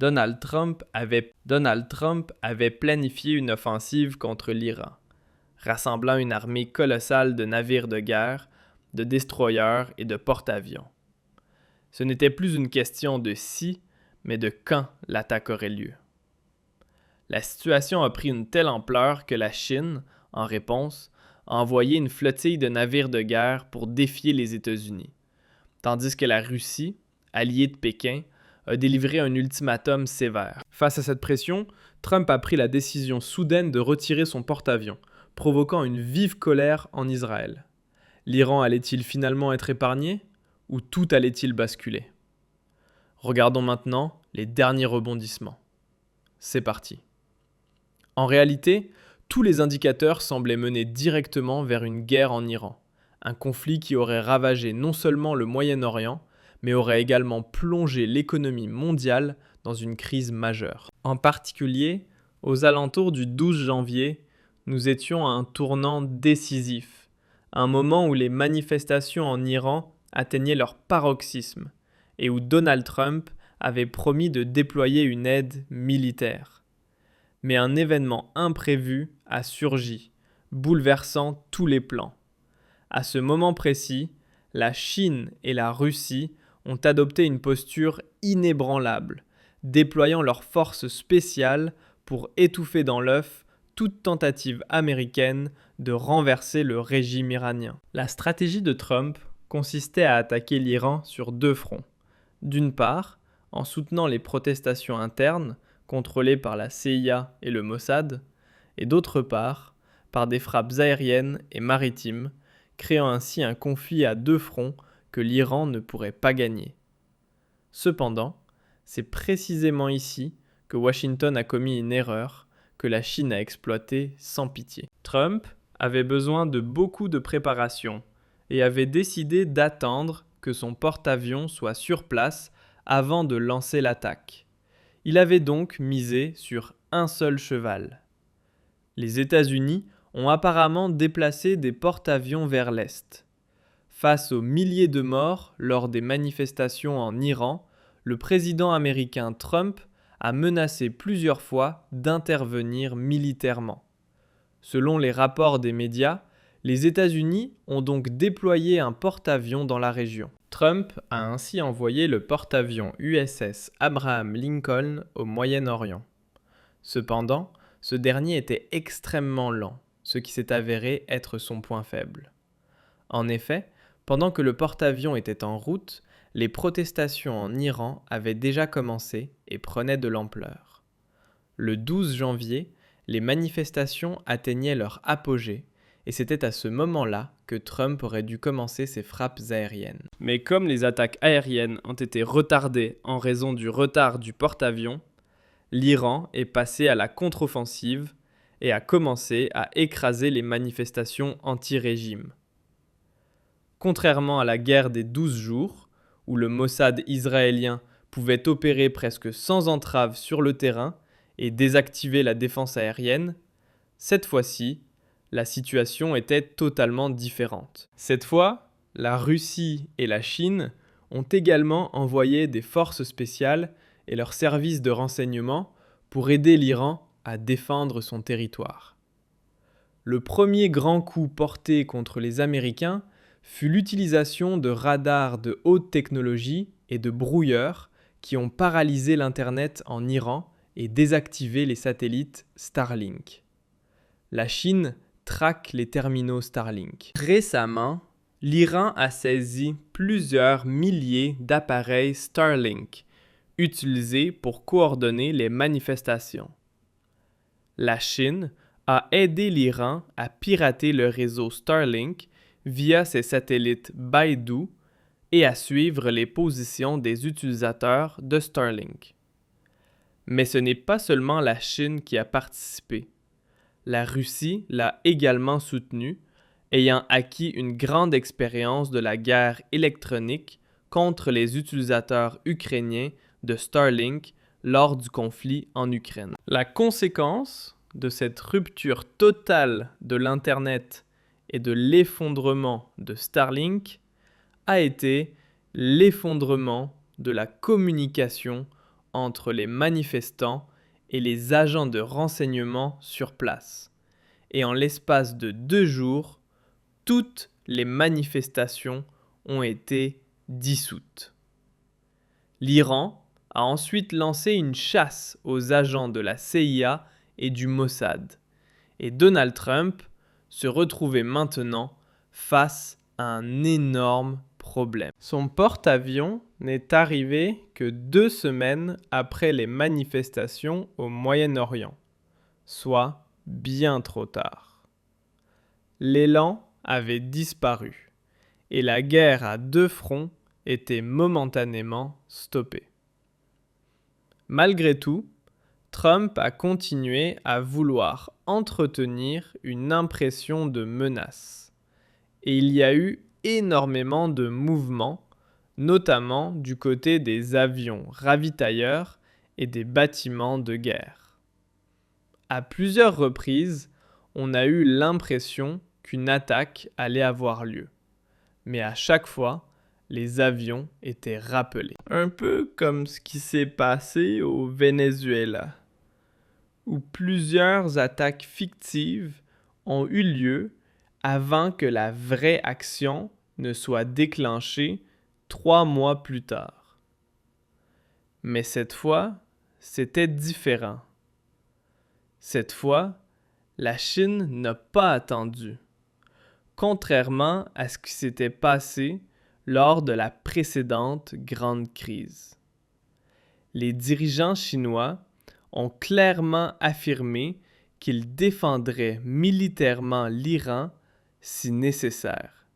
Donald Trump avait planifié une offensive contre l'Iran, rassemblant une armée colossale de navires de guerre, de destroyers et de porte-avions. Ce n'était plus une question de si, mais de quand l'attaque aurait lieu. La situation a pris une telle ampleur que la Chine, en réponse, a envoyé une flottille de navires de guerre pour défier les États-Unis, tandis que la Russie, alliée de Pékin, a délivré un ultimatum sévère. Face à cette pression, Trump a pris la décision soudaine de retirer son porte-avions, provoquant une vive colère en Israël. L'Iran allait-il finalement être épargné, ou tout allait-il basculer? Regardons maintenant les derniers rebondissements. C'est parti. En réalité, tous les indicateurs semblaient mener directement vers une guerre en Iran, un conflit qui aurait ravagé non seulement le Moyen-Orient, mais aurait également plongé l'économie mondiale dans une crise majeure. En particulier, aux alentours du 12 janvier, nous étions à un tournant décisif, un moment où les manifestations en Iran atteignaient leur paroxysme et où Donald Trump avait promis de déployer une aide militaire. Mais un événement imprévu a surgi, bouleversant tous les plans. À ce moment précis, la Chine et la Russie ont adopté une posture inébranlable, déployant leurs forces spéciales pour étouffer dans l'œuf toute tentative américaine de renverser le régime iranien. La stratégie de Trump consistait à attaquer l'Iran sur deux fronts. D'une part, en soutenant les protestations internes, contrôlées par la CIA et le Mossad, et d'autre part, par des frappes aériennes et maritimes, créant ainsi un conflit à deux fronts que l'Iran ne pourrait pas gagner. Cependant, c'est précisément ici que Washington a commis une erreur que la Chine a exploitée sans pitié. Trump avait besoin de beaucoup de préparation et avait décidé d'attendre que son porte-avions soit sur place avant de lancer l'attaque. Il avait donc misé sur un seul cheval. Les États-Unis ont apparemment déplacé des porte-avions vers l'est. Face aux milliers de morts lors des manifestations en Iran, le président américain Trump a menacé plusieurs fois d'intervenir militairement. Selon les rapports des médias, les États-Unis ont donc déployé un porte-avions dans la région. Trump a ainsi envoyé le porte-avions USS Abraham Lincoln au Moyen-Orient. Cependant, ce dernier était extrêmement lent, ce qui s'est avéré être son point faible. En effet, pendant que le porte-avions était en route, les protestations en Iran avaient déjà commencé et prenaient de l'ampleur. Le 12 janvier, les manifestations atteignaient leur apogée et c'était à ce moment-là que Trump aurait dû commencer ses frappes aériennes. Mais comme les attaques aériennes ont été retardées en raison du retard du porte-avions, l'Iran est passé à la contre-offensive et a commencé à écraser les manifestations anti-régime. Contrairement à la guerre des 12 jours, où le Mossad israélien pouvait opérer presque sans entrave sur le terrain et désactiver la défense aérienne, cette fois-ci, la situation était totalement différente. Cette fois, la Russie et la Chine ont également envoyé des forces spéciales et leurs services de renseignement pour aider l'Iran à défendre son territoire. Le premier grand coup porté contre les Américains fut l'utilisation de radars de haute technologie et de brouilleurs qui ont paralysé l'Internet en Iran et désactivé les satellites Starlink. La Chine traque les terminaux Starlink. Récemment, l'Iran a saisi plusieurs milliers d'appareils Starlink utilisés pour coordonner les manifestations. La Chine a aidé l'Iran à pirater le réseau Starlink via ses satellites Beidou et à suivre les positions des utilisateurs de Starlink. Mais ce n'est pas seulement la Chine qui a participé. La Russie l'a également soutenu, ayant acquis une grande expérience de la guerre électronique contre les utilisateurs ukrainiens de Starlink lors du conflit en Ukraine. La conséquence de cette rupture totale de l'Internet et de l'effondrement de Starlink a été l'effondrement de la communication entre les manifestants et les agents de renseignement sur place. Et en l'espace de 2 jours, toutes les manifestations ont été dissoutes. L'Iran a ensuite lancé une chasse aux agents de la CIA et du Mossad. Et Donald Trump se retrouvait maintenant face à un énorme problème. Son porte-avions n'est arrivé que 2 semaines après les manifestations au Moyen-Orient, soit bien trop tard. L'élan avait disparu et la guerre à 2 fronts était momentanément stoppée. Malgré tout, Trump a continué à vouloir entretenir une impression de menace. Et il y a eu énormément de mouvements, notamment du côté des avions ravitailleurs et des bâtiments de guerre. À plusieurs reprises, on a eu l'impression qu'une attaque allait avoir lieu. Mais à chaque fois, les avions étaient rappelés. Un peu comme ce qui s'est passé au Venezuela, où plusieurs attaques fictives ont eu lieu avant que la vraie action ne soit déclenchée 3 mois plus tard. Mais cette fois, c'était différent. Cette fois, la Chine n'a pas attendu, contrairement à ce qui s'était passé lors de la précédente grande crise. Les dirigeants chinois ont clairement affirmé qu'ils défendraient militairement l'Iran si nécessaire.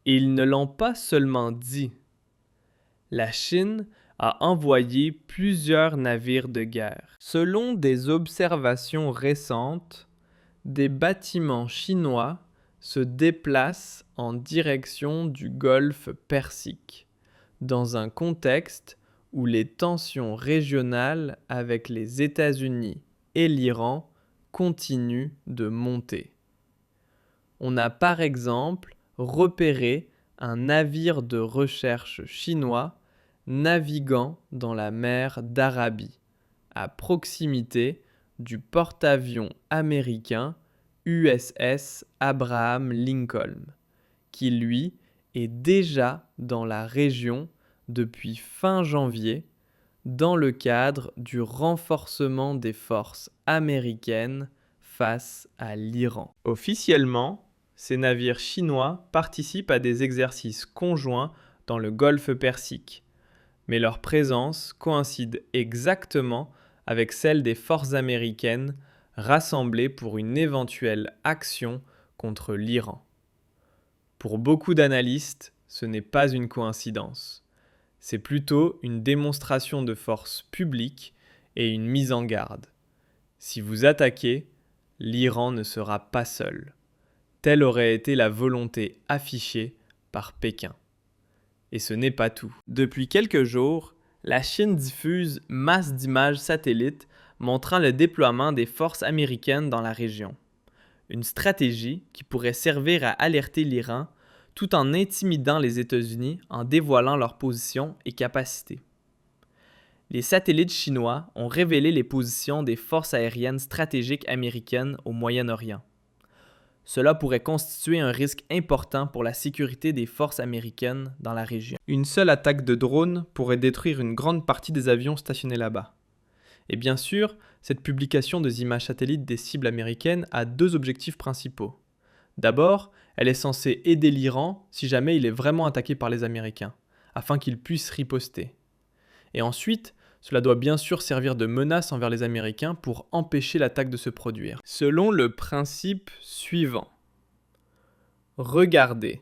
Et ils ne l'ont pas seulement dit. La Chine a envoyé plusieurs navires de guerre. Selon des observations récentes, des bâtiments chinois se déplacent en direction du golfe Persique, dans un contexte où les tensions régionales avec les États-Unis et l'Iran continuent de monter. On a par exemple repéré un navire de recherche chinois naviguant dans la mer d'Arabie, à proximité du porte-avions américain USS Abraham Lincoln, qui lui est déjà dans la région depuis fin janvier dans le cadre du renforcement des forces américaines face à l'Iran. Officiellement, ces navires chinois participent à des exercices conjoints dans le golfe Persique, mais leur présence coïncide exactement avec celle des forces américaines rassemblées pour une éventuelle action contre l'Iran. Pour beaucoup d'analystes, ce n'est pas une coïncidence. C'est plutôt une démonstration de force publique et une mise en garde. Si vous attaquez, l'Iran ne sera pas seul. Telle aurait été la volonté affichée par Pékin. Et ce n'est pas tout. Depuis quelques jours, la Chine diffuse masse d'images satellites montrant le déploiement des forces américaines dans la région. Une stratégie qui pourrait servir à alerter l'Iran tout en intimidant les États-Unis en dévoilant leur position et capacité. Les satellites chinois ont révélé les positions des forces aériennes stratégiques américaines au Moyen-Orient. Cela pourrait constituer un risque important pour la sécurité des forces américaines dans la région. Une seule attaque de drone pourrait détruire une grande partie des avions stationnés là-bas. Et bien sûr, cette publication des images satellites des cibles américaines a 2 objectifs principaux. D'abord, elle est censée aider l'Iran si jamais il est vraiment attaqué par les Américains, afin qu'il puisse riposter. Et ensuite, cela doit bien sûr servir de menace envers les Américains pour empêcher l'attaque de se produire. Selon le principe suivant. Regardez,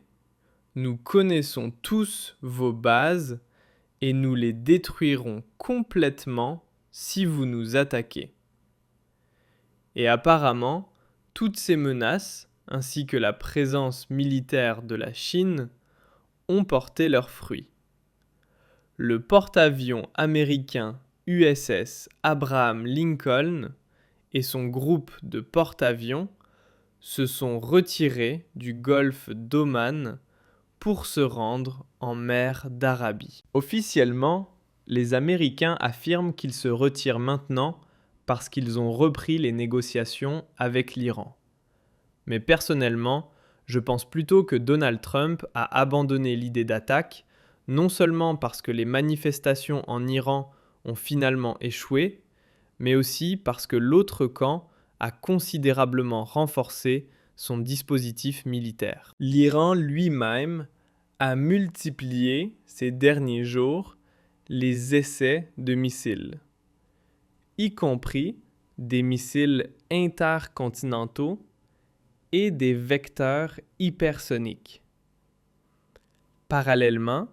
nous connaissons tous vos bases et nous les détruirons complètement si vous nous attaquez. Et apparemment, toutes ces menaces, ainsi que la présence militaire de la Chine, ont porté leurs fruits. Le porte-avions américain USS Abraham Lincoln et son groupe de porte-avions se sont retirés du golfe d'Oman pour se rendre en mer d'Arabie. Officiellement, les Américains affirment qu'ils se retirent maintenant parce qu'ils ont repris les négociations avec l'Iran. Mais personnellement, je pense plutôt que Donald Trump a abandonné l'idée d'attaque, non seulement parce que les manifestations en Iran ont finalement échoué, mais aussi parce que l'autre camp a considérablement renforcé son dispositif militaire. L'Iran lui-même a multiplié ces derniers jours les essais de missiles, y compris des missiles intercontinentaux et des vecteurs hypersoniques. Parallèlement,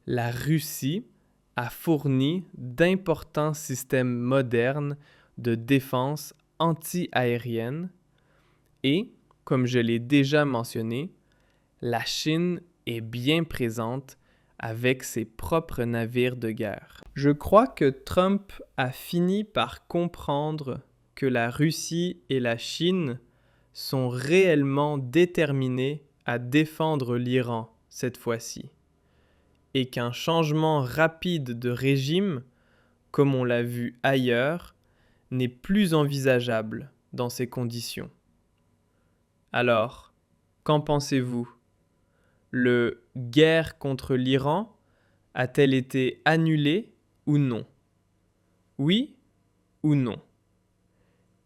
la Russie a fourni d'importants systèmes modernes de défense anti-aérienne et, comme je l'ai déjà mentionné, la Chine est bien présente avec ses propres navires de guerre. Je crois que Trump a fini par comprendre que la Russie et la Chine sont réellement déterminés à défendre l'Iran cette fois-ci, et qu'un changement rapide de régime, comme on l'a vu ailleurs, n'est plus envisageable dans ces conditions. Alors, qu'en pensez-vous? Le guerre contre l'Iran a-t-elle été annulée ou non? Oui ou non?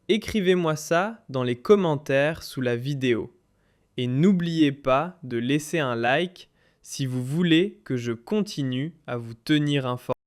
Écrivez-moi ça dans les commentaires sous la vidéo. Et n'oubliez pas de laisser un like si vous voulez que je continue à vous tenir informé.